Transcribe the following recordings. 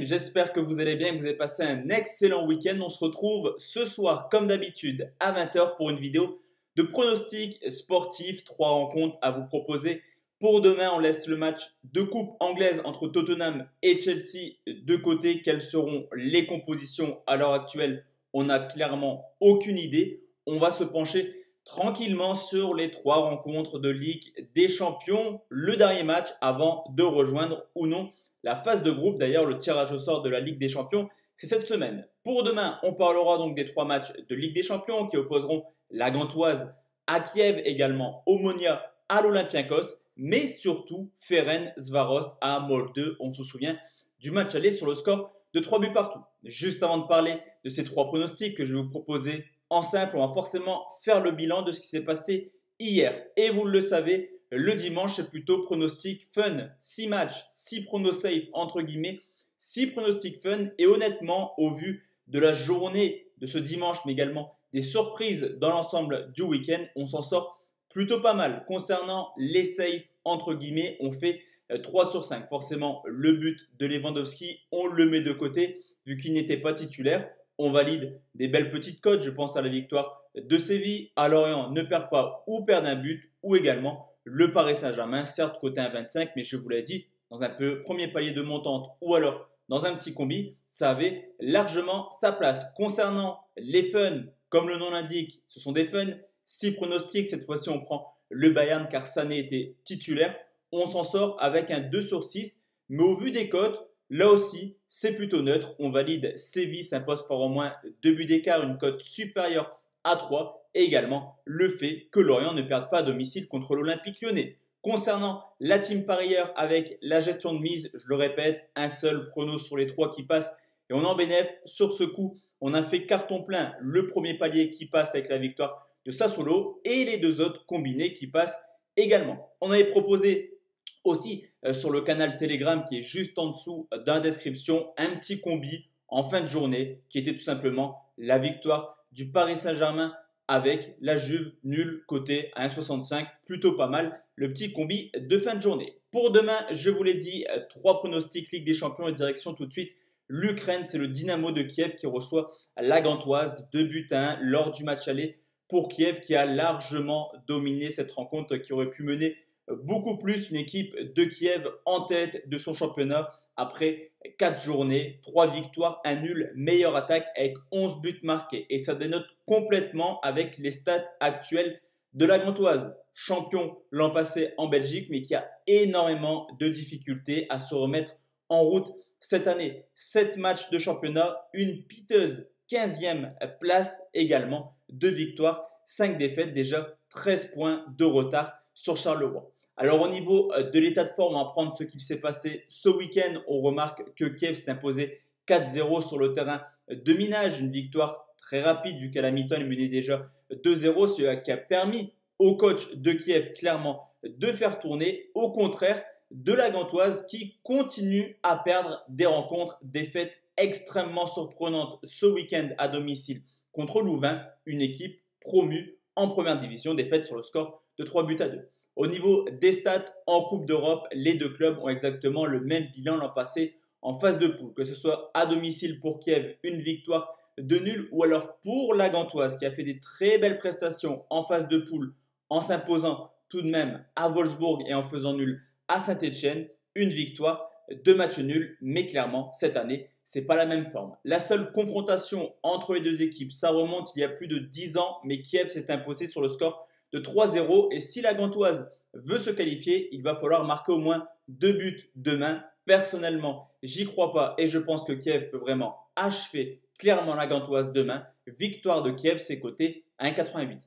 team, j'espère que vous allez bien, que vous avez passé un excellent week-end. On se retrouve ce soir, comme d'habitude, à 20 h pour une vidéo de pronostics sportifs. 3 rencontres à vous proposer. Pour demain, on laisse le match de coupe anglaise entre Tottenham et Chelsea de côté. Quelles seront les compositions à l'heure actuelle? On n'a clairement aucune idée. On va se pencher tranquillement sur les 3 rencontres de Ligue des Champions. Le dernier match avant de rejoindre ou non la phase de groupe. D'ailleurs, le tirage au sort de la Ligue des Champions, c'est cette semaine. Pour demain, on parlera donc des 3 matchs de Ligue des Champions qui opposeront la Gantoise à Kiev, également Omonia à l'Olympiakos, mais surtout Ferencváros à Molde. On se souvient du match aller sur le score de 3 buts partout. Juste avant de parler de ces 3 pronostics que je vais vous proposer en simple, on va forcément faire le bilan de ce qui s'est passé hier. Et vous le savez, le dimanche, c'est plutôt pronostic fun. 6 matchs, 6 pronos safe entre guillemets, 6 pronostics fun. Et honnêtement, au vu de la journée de ce dimanche, mais également des surprises dans l'ensemble du week-end, on s'en sort plutôt pas mal. Concernant les safe entre guillemets, on fait 3 sur 5. Forcément, le but de Lewandowski, on le met de côté vu qu'il n'était pas titulaire. On valide des belles petites cotes. Je pense à la victoire de Séville. À Lorient, ne perd pas ou perd un but. Ou également le Paris Saint-Germain, certes côté 1,25, mais je vous l'ai dit, dans un premier palier de montante ou alors dans un petit combi, ça avait largement sa place. Concernant les fun, comme le nom l'indique, ce sont des fun. 6 pronostics, cette fois-ci on prend le Bayern car Sané était titulaire. On s'en sort avec un 2 sur 6, mais au vu des cotes, là aussi, c'est plutôt neutre. On valide Séville s'impose par au moins 2 buts d'écart, une cote supérieure à 3. Et également le fait que Lorient ne perde pas à domicile contre l'Olympique Lyonnais. Concernant la team parieur avec la gestion de mise, je le répète, un seul prono sur les 3 qui passent. Et on en bénéficie sur ce coup. On a fait carton plein le premier palier qui passe avec la victoire de Sassuolo et les 2 autres combinés qui passent également. On avait proposé aussi sur le canal Telegram qui est juste en dessous dans la description un petit combi en fin de journée qui était tout simplement la victoire du Paris Saint-Germain avec la Juve nulle côté à 1,65, plutôt pas mal le petit combi de fin de journée. Pour demain, je vous l'ai dit, 3 pronostics Ligue des Champions et direction tout de suite l'Ukraine. C'est le Dynamo de Kiev qui reçoit la Gantoise, 2 buts à 1 lors du match aller pour Kiev qui a largement dominé cette rencontre qui aurait pu mener beaucoup plus. Une équipe de Kiev en tête de son championnat après 4 journées, 3 victoires, 1 nul, meilleure attaque avec 11 buts marqués. Et ça dénote complètement avec les stats actuelles de la Gantoise. Champion l'an passé en Belgique, mais qui a énormément de difficultés à se remettre en route cette année. 7 matchs de championnat, une piteuse 15e place également, 2 victoires, 5 défaites, déjà 13 points de retard sur Charleroi. Alors au niveau de l'état de forme, on va prendre ce qu'il s'est passé ce week-end. On remarque que Kiev s'est imposé 4-0 sur le terrain de Minage. Une victoire très rapide vu qu'à la mi-temps, il menait déjà 2-0. Ce qui a permis au coach de Kiev clairement de faire tourner. Au contraire de la Gantoise qui continue à perdre des rencontres, défaites extrêmement surprenantes ce week-end à domicile contre Louvain, une équipe promue en première division, défaite sur le score de 3 buts à 2. Au niveau des stats en Coupe d'Europe, les 2 clubs ont exactement le même bilan l'an passé en phase de poule. Que ce soit à domicile pour Kiev, une victoire de nul, ou alors pour la Gantoise qui a fait des très belles prestations en phase de poule en s'imposant tout de même à Wolfsburg et en faisant nul à Saint-Etienne, une victoire, 2 matchs nuls, mais clairement cette année, c'est pas la même forme. La seule confrontation entre les 2 équipes, ça remonte il y a plus de 10 ans, mais Kiev s'est imposé sur le score de 3-0 et si la Gantoise veut se qualifier, il va falloir marquer au moins 2 buts demain. Personnellement, j'y crois pas et je pense que Kiev peut vraiment achever clairement la Gantoise demain. Victoire de Kiev, c'est coté à 1,88.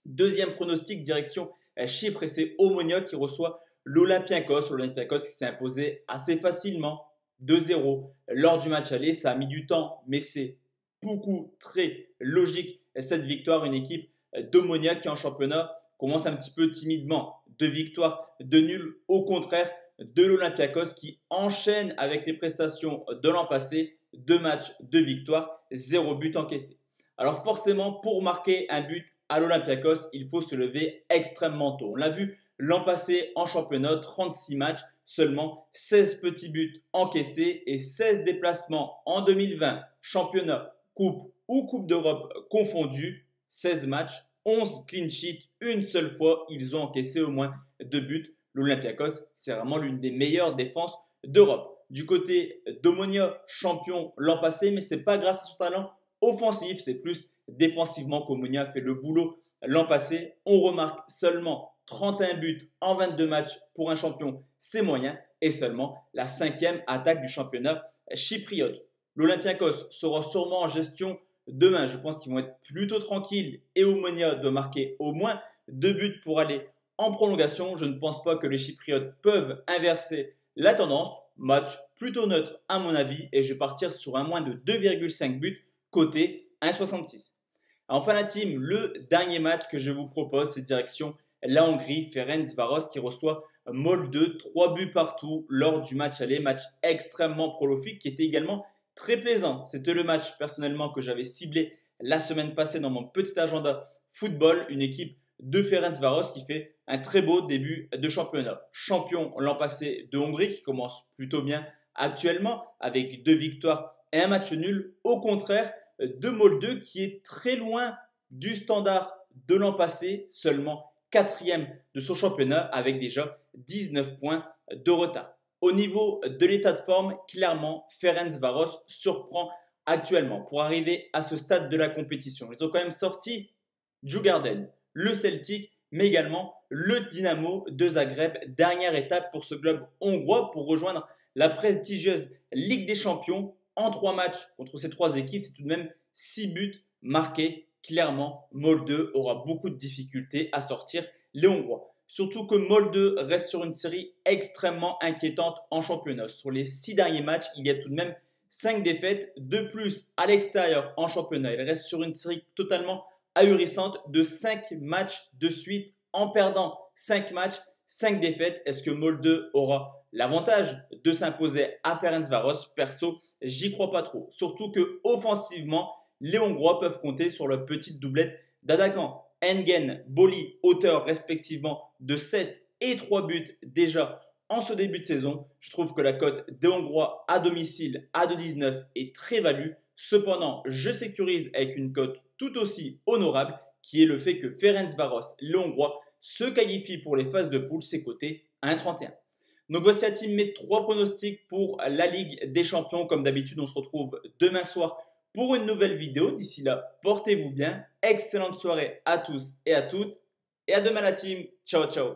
Deuxième pronostic, direction Chypre et c'est Omonia qui reçoit l'Olympiakos. L'Olympiakos qui s'est imposé assez facilement 2-0 lors du match aller. Ça a mis du temps, mais c'est beaucoup très logique cette victoire. Une équipe d'Omonia qui en championnat commence un petit peu timidement. 2 victoires, 2 nuls. Au contraire de l'Olympiakos qui enchaîne avec les prestations de l'an passé. 2 matchs, 2 victoires, 0 but encaissé. Alors forcément, pour marquer un but à l'Olympiakos, il faut se lever extrêmement tôt. On l'a vu l'an passé en championnat, 36 matchs, seulement 16 petits buts encaissés et 16 déplacements en 2020, championnat, coupe ou coupe d'Europe confondus, 16 matchs, 11 clean sheets, une seule fois, ils ont encaissé au moins 2 buts. L'Olympiakos, c'est vraiment l'une des meilleures défenses d'Europe. Du côté d'Omonia, champion l'an passé, mais ce n'est pas grâce à son talent offensif, c'est plus défensivement qu'Omonia fait le boulot l'an passé. On remarque seulement 31 buts en 22 matchs pour un champion, c'est moyen, et seulement la 5e attaque du championnat chypriote. L'Olympiakos sera sûrement en gestion demain. Je pense qu'ils vont être plutôt tranquilles et Omonia doit marquer au moins 2 buts pour aller en prolongation. Je ne pense pas que les Chypriotes peuvent inverser la tendance. Match plutôt neutre à mon avis et je vais partir sur un moins de 2,5 buts côté 1,66. Enfin la team, le dernier match que je vous propose, c'est direction la Hongrie, Ferencváros qui reçoit Molde, 3 buts partout lors du match aller, match extrêmement prolifique qui était également très plaisant. C'était le match personnellement que j'avais ciblé la semaine passée dans mon petit agenda football, une équipe de Ferencváros qui fait un très beau début de championnat. Champion l'an passé de Hongrie qui commence plutôt bien actuellement avec 2 victoires et un match nul. Au contraire de Molde qui est très loin du standard de l'an passé, seulement 4e de son championnat avec déjà 19 points de retard. Au niveau de l'état de forme, clairement, Ferencváros surprend actuellement pour arriver à ce stade de la compétition. Ils ont quand même sorti Djurgården, le Celtic, mais également le Dynamo de Zagreb. Dernière étape pour ce club hongrois pour rejoindre la prestigieuse Ligue des Champions. En 3 matchs contre ces 3 équipes, c'est tout de même 6 buts marqués. Clairement, Molde aura beaucoup de difficultés à sortir les Hongrois. Surtout que Molde reste sur une série extrêmement inquiétante en championnat. Sur les 6 derniers matchs, il y a tout de même 5 défaites. De plus, à l'extérieur en championnat, il reste sur une série totalement ahurissante de 5 matchs de suite en perdant 5 matchs, 5 défaites. Est-ce que Molde aura l'avantage de s'imposer à Ferencváros? Perso, j'y crois pas trop. Surtout que offensivement, les Hongrois peuvent compter sur leur petite doublette d'attaquants. Engen, Boli, auteur respectivement de 7 et 3 buts déjà en ce début de saison. Je trouve que la cote des Hongrois à domicile à 2,19 est très value. Cependant, je sécurise avec une cote tout aussi honorable qui est le fait que Ferencváros, les Hongrois, se qualifient pour les phases de poule, c'est coté à 1,31. Donc voici la team, mes 3 pronostics pour la Ligue des Champions. Comme d'habitude, on se retrouve demain soir pour une nouvelle vidéo. D'ici là, portez-vous bien. Excellente soirée à tous et à toutes. Et à demain la team. Ciao, ciao.